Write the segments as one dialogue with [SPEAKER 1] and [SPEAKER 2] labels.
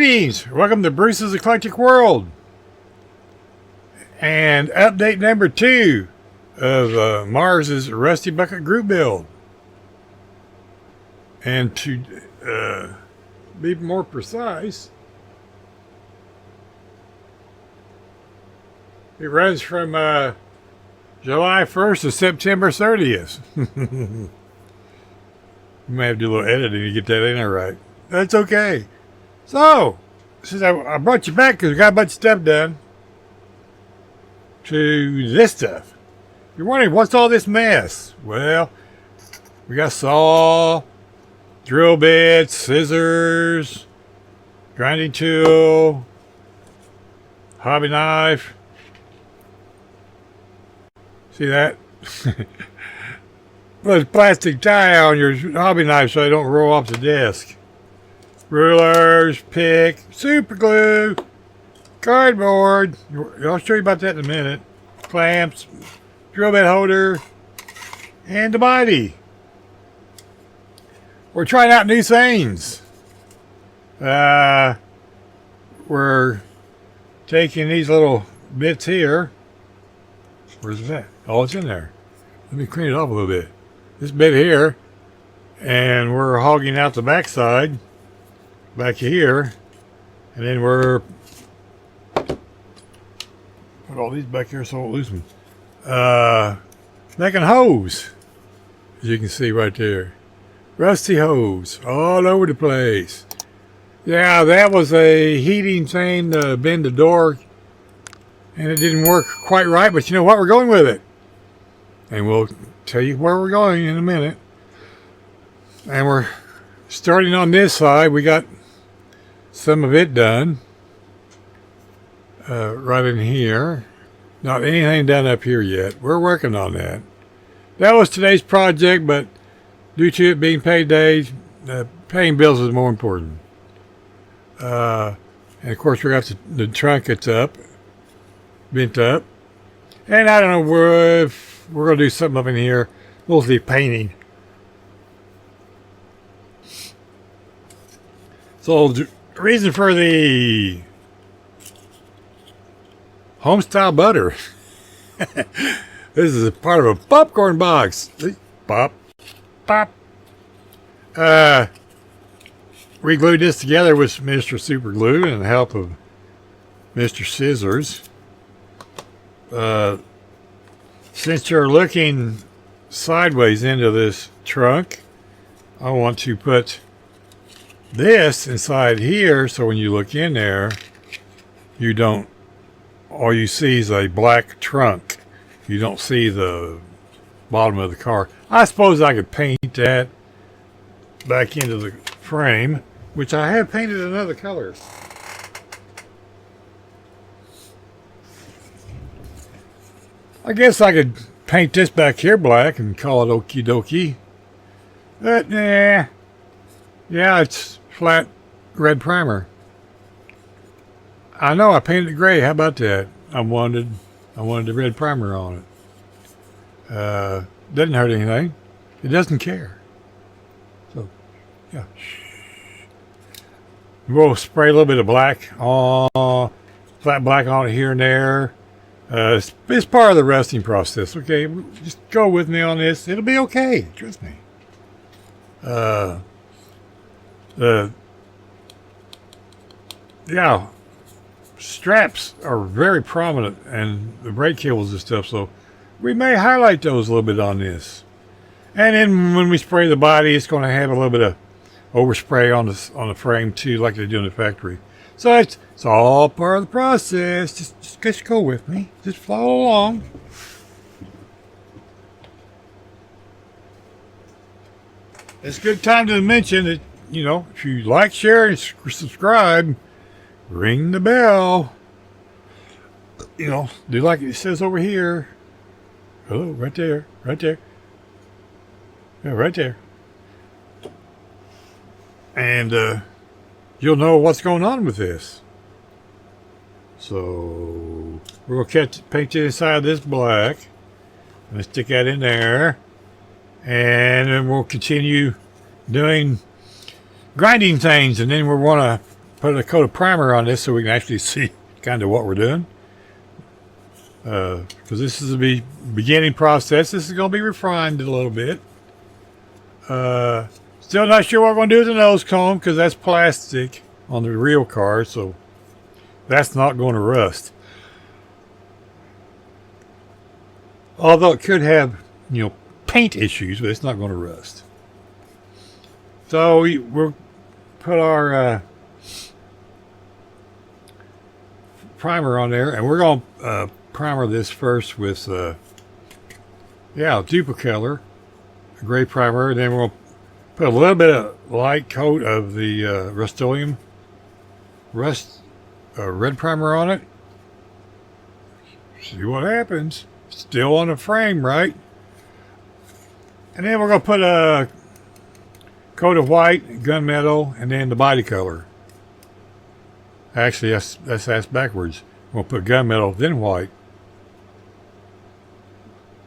[SPEAKER 1] Greetings! Welcome to Bruce's Eclectic World. And update number 2 of Mars's Rusty Bucket group build. And to be more precise, it runs from July 1st to September 30th. You may have to do a little editing to get that in there right. That's okay. So, since I brought you back because we got a bunch of stuff done, to this stuff. You're wondering, what's all this mess? Well, we got saw, drill bits, scissors, grinding tool, hobby knife. See that? Put a plastic tie on your hobby knife so they don't roll off the desk. Rulers, pick, super glue, cardboard. I'll show you about that in a minute. Clamps, drill bit holder, and the body. We're trying out new things. We're taking these little bits here. Where's that? Oh, it's in there. Let me clean it up a little bit. This bit here, and we're hogging out the backside back here, and then we're put all these back here so I won't lose them. Making hose, as you can see right there. Rusty hose all over the place. Yeah, that was a heating thing to bend the door, and it didn't work quite right, but you know what? We're going with it. And we'll tell you where we're going in a minute. And we're starting on this side. We got some of it done. Right in here. Not anything done up here yet. We're working on that. That was today's project, but due to it being payday, paying bills is more important. And of course we got the trunk that's up, bent up. And I don't know if we're going to do something up in here, mostly painting. So the reason for the homestyle butter. This is a part of a popcorn box. Pop. Pop. We glued this together with Mr. Super Glue and the help of Mr. Scissors. Since you're looking sideways into this trunk, I want to put this inside here so when you look in there, you don't, all you see is a black trunk. You don't see the bottom of the car. I suppose I could paint that back into the frame, which I have painted another color. I guess I could paint this back here black and call it okie dokie. But nah. Yeah, it's flat red primer. I know I painted it gray. How about that? I wanted the red primer on it. Doesn't hurt anything. It doesn't care. So, yeah. We'll spray a little bit of black on, flat black on it here and there. It's part of the rusting process. Okay, just go with me on this. It'll be okay. Trust me. Yeah, straps are very prominent, and the brake cables and stuff. So we may highlight those a little bit on this. And then when we spray the body, it's going to have a little bit of overspray on the frame too, like they do in the factory. So it's all part of the process. Just go with me. Just follow along. It's a good time to mention that, you know, if you like, share, and subscribe, ring the bell. You know, do like it says over here. Oh, right there. Right there. Yeah, right there. And, you'll know what's going on with this. So we're going to paint the inside of this black. I'm going to stick that in there. And then we'll continue doing grinding things. And then we're going to put a coat of primer on this so we can actually see kind of what we're doing. Because this is the beginning process. This is going to be refined a little bit. Still not sure what we're going to do with the nose cone because that's plastic on the real car, so that's not going to rust. Although it could have, paint issues, but it's not going to rust. So we'll put our primer on there, and we're going to primer this first with Duplicolor, a gray primer. Then we'll put a little bit of light coat of the RustOleum red primer on it. See what happens. Still on the frame, right? And then we're going to put a coat of white, gunmetal, and then the body color. Actually, that's backwards. We'll put gunmetal, then white.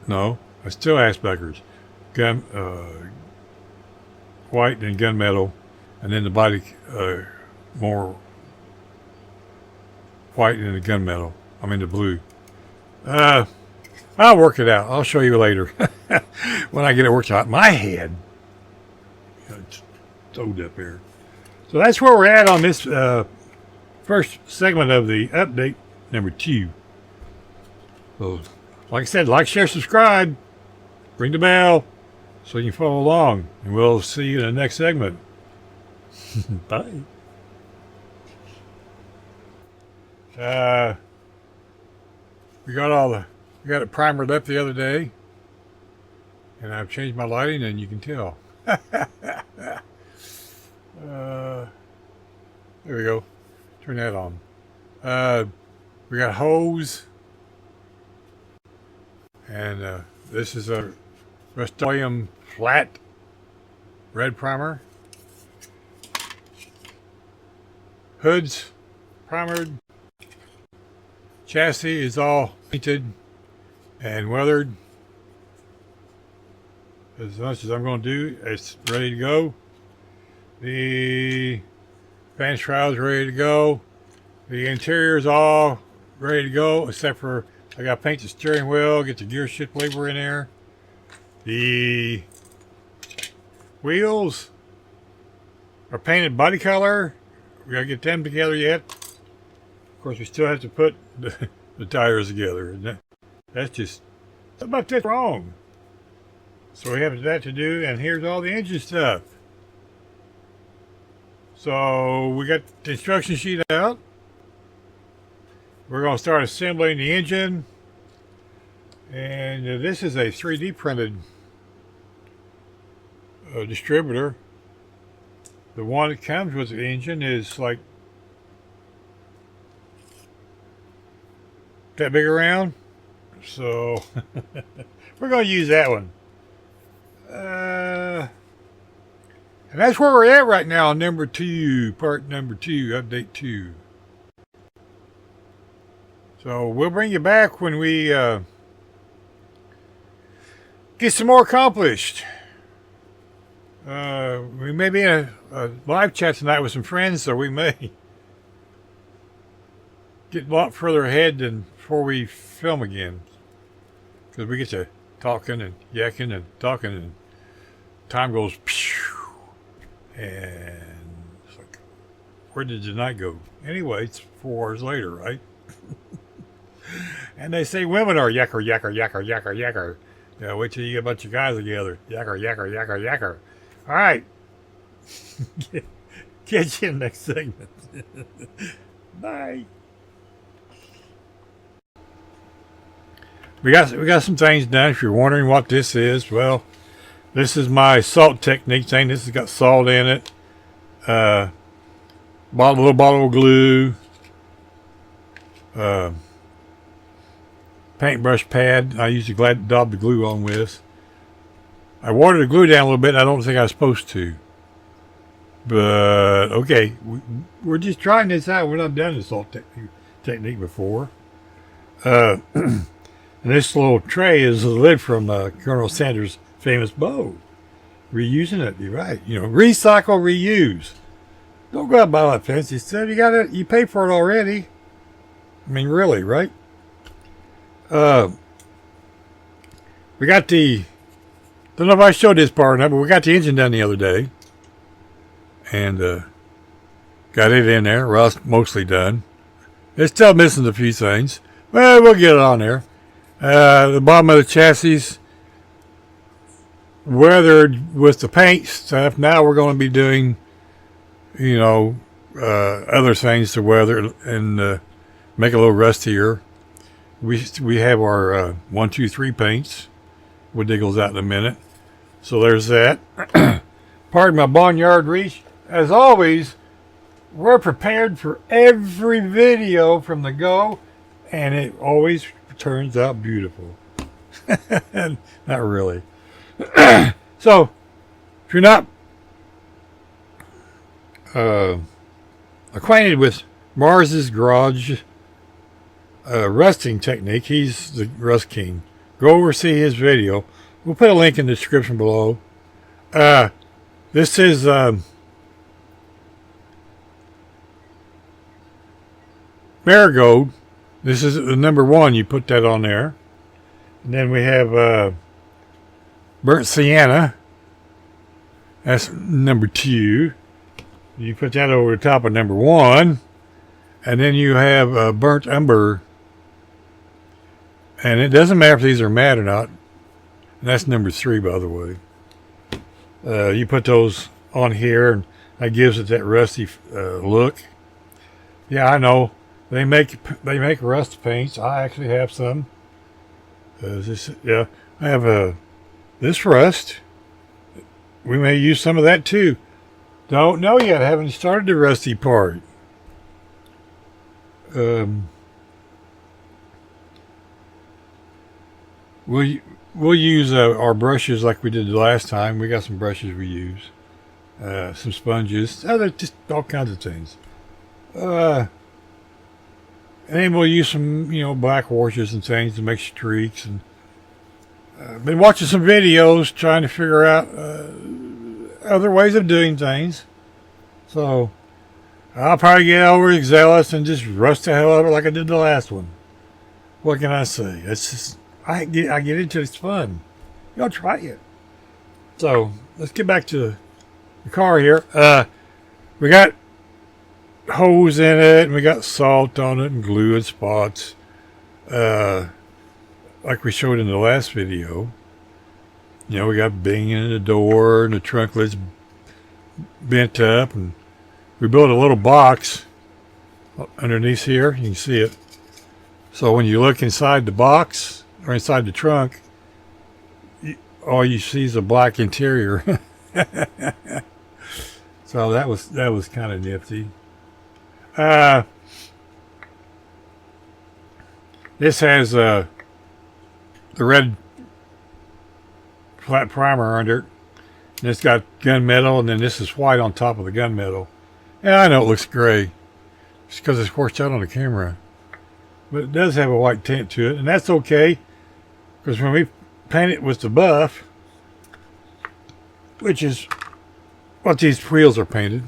[SPEAKER 1] No, I still asked backwards. White, then gunmetal, and then the body more white and the gunmetal. I mean the blue. I'll work it out. I'll show you later when I get it worked out in my head. It's sewed up here. So that's where we're at on this first segment of the update number 2. So, like I said, like, share, subscribe, ring the bell so you can follow along, and we'll see you in the next segment. Bye. We got it primered up the other day, and I've changed my lighting, and you can tell. There we go. Turn that on. We got hose, and this is a RustOleum flat red primer. Hood's primered. Chassis is all painted and weathered. As much as I'm going to do, it's ready to go. The fan shroud is ready to go. The interior is all ready to go, except for I got to paint the steering wheel, get the gear shift lever in there. The wheels are painted body color. We got to get them together yet. Of course, we still have to put the tires together. And that's just about that's wrong. So we have that to do, and here's all the engine stuff. So we got the instruction sheet out. We're going to start assembling the engine. And this is a 3D printed distributor. The one that comes with the engine is like that big around. So we're going to use that one. And that's where we're at right now, number 2, part number 2, update 2. So we'll bring you back when we get some more accomplished. We may be in a live chat tonight with some friends, so we may get a lot further ahead than before we film again. Because we get to talking and yakking and talking, and time goes pew, and it's like, where did the night go? Anyway, it's 4 hours later, right? And they say women are yacker, yacker, yacker, yacker, yacker. Yeah, wait till you get a bunch of guys together. Yacker, yacker, yacker, yacker. All right. Catch you in the next segment. Bye. We got some things done. If you're wondering what this is, well, this is my salt technique thing. This has got salt in it. Little bottle of glue. Paintbrush pad. I usually daub the glue on with. I watered the glue down a little bit, and I don't think I was supposed to. But, okay. We're just trying this out. We're not done this salt technique before. And this little tray is the lid from Colonel Sanders' famous bow. Reusing it, you're right. Recycle, reuse. Don't go out and buy that fancy stuff. You pay for it already. I mean, really, right? We got don't know if I showed this part or not, but we got the engine done the other day. And got it in there. Rust mostly done. It's still missing a few things. Well, we'll get it on there. The bottom of the chassis weathered with the paint stuff. Now we're going to be doing, other things to weather and make it a little rustier. We have our 1, 2, 3 paints. We'll dig those out in a minute. So there's that. Pardon my barnyard reach. As always, we're prepared for every video from the go, and it always turns out beautiful. Not really. So, if you're not acquainted with Mars's Garage rusting technique, he's the Rust King. Go over see his video. We'll put a link in the description below. This is Marigold. This is the number 1. You put that on there. And then we have burnt Sienna. That's number 2. You put that over the top of number 1. And then you have burnt Umber. And it doesn't matter if these are matte or not. And that's number 3, by the way. You put those on here, and that gives it that rusty look. Yeah, I know. They make rust paints. I actually have some. I have this rust. We may use some of that too. Don't know yet. I haven't started the rusty part. We'll use our brushes like we did the last time. We got some brushes we use. Some sponges. Just all kinds of things. And then we'll use some, black washes and things to make streaks. And been watching some videos trying to figure out other ways of doing things. So I'll probably get overzealous and just rust the hell out of it like I did the last one. What can I say? It's just I get into it. It's fun. Y'all try it. So let's get back to the car here. We got hose in it, and we got salt on it, and glue and spots, like we showed in the last video. We got banging in the door, and the trunk lid's bent up, and we built a little box underneath here. You can see it. So when you look inside the box or inside the trunk, all you see is a black interior. So that was kind of nifty. This has the red flat primer under it. And it's got gunmetal, and then this is white on top of the gunmetal. And I know it looks gray, just because it's washed out on the camera. But it does have a white tint to it, and that's okay, because when we paint it with the buff, which is what these wheels are painted,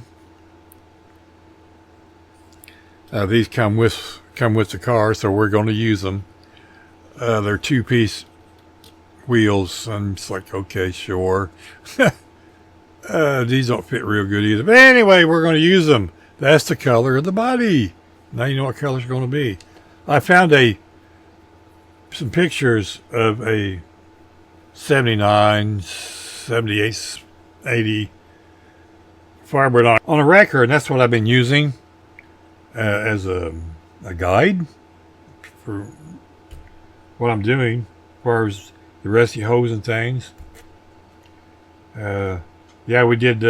[SPEAKER 1] these come with the car, so we're going to use them. They're 2-piece wheels. I'm just like, okay, sure. These don't fit real good either. But anyway, we're going to use them. That's the color of the body. Now you know what color it's going to be. I found some pictures of a 79, 78, 80 Firebird on a record, and that's what I've been using as a guide for what I'm doing as far as the rusty hose and things. Yeah, we did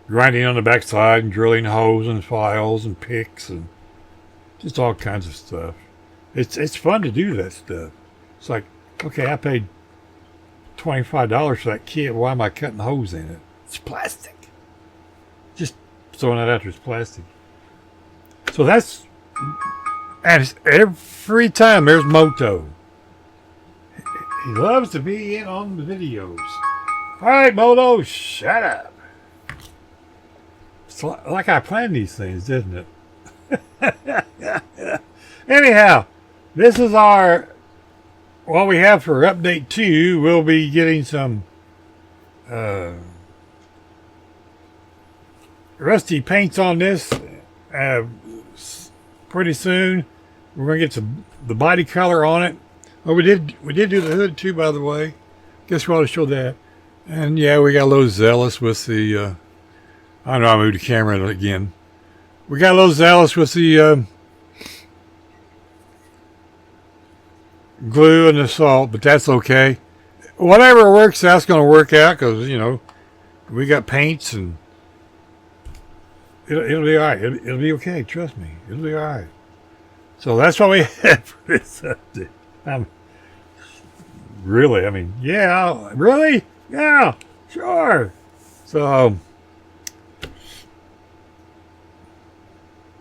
[SPEAKER 1] grinding on the backside and drilling holes and files and picks and just all kinds of stuff. It's fun to do that stuff. It's like, okay, I paid $25 for that kit. Why am I cutting holes in it? It's plastic. Just throwing that out there. It's plastic. So that's, and it's every time there's Moto. He loves to be in on the videos. All right, Moto, shut up. It's like I planned these things, isn't it? Anyhow, this is what we have for update 2. We'll be getting some rusty paints on this pretty soon. We're going to get the body color on it. Oh, we did do the hood too, by the way. Guess we ought to show that. And yeah, we got a little zealous with the I don't know, I moved the camera again. We got a little zealous with the glue and the salt, but that's okay. Whatever works, that's going to work out, because, you know, we got paints, and it'll be all right. It'll be okay. Trust me. It'll be all right. So that's what we have for this update. Really, I mean, yeah, really? Yeah, sure. So,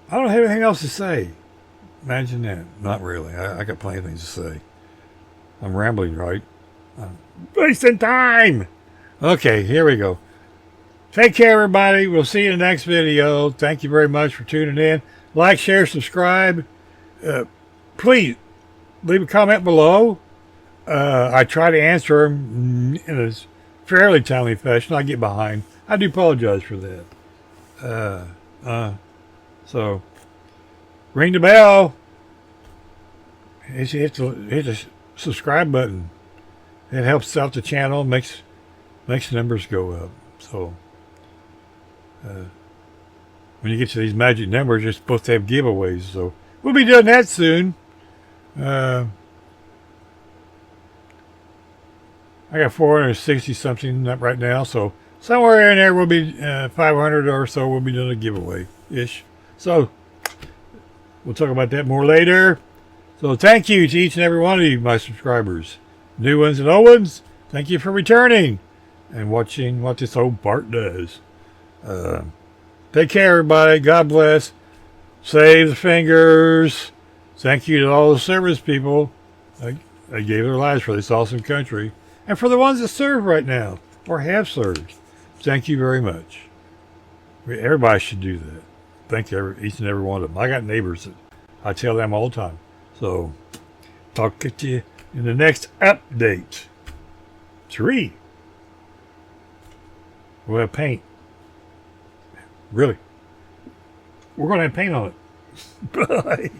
[SPEAKER 1] I don't have anything else to say. Imagine that. Not really. I got plenty of things to say. I'm rambling, right? I'm wasting time. Okay, here we go. Take care, everybody. We'll see you in the next video. Thank you very much for tuning in. Like, share, subscribe. Please leave a comment below. I try to answer them in a fairly timely fashion. I get behind. I do apologize for that. So, ring the bell. Hit the subscribe button. It helps out the channel. Makes the numbers go up. So, when you get to these magic numbers, you're supposed to have giveaways. So, we'll be doing that soon. I got 460 something right now, so somewhere in there will be 500 or so. We'll be doing a giveaway ish. So we'll talk about that more later. So thank you to each and every one of you, my subscribers, new ones and old ones. Thank you for returning and watching what this old Bart does. Take care, everybody. God bless. Save the fingers. Thank you to all the service people. They gave their lives for this awesome country. And for the ones that serve right now, or have served, thank you very much. Everybody should do that. Thank you, each and every one of them. I got neighbors that I tell them all the time. So, talk to you in the next update. 3. We'll have paint. Really. We're going to have paint on it. Bye.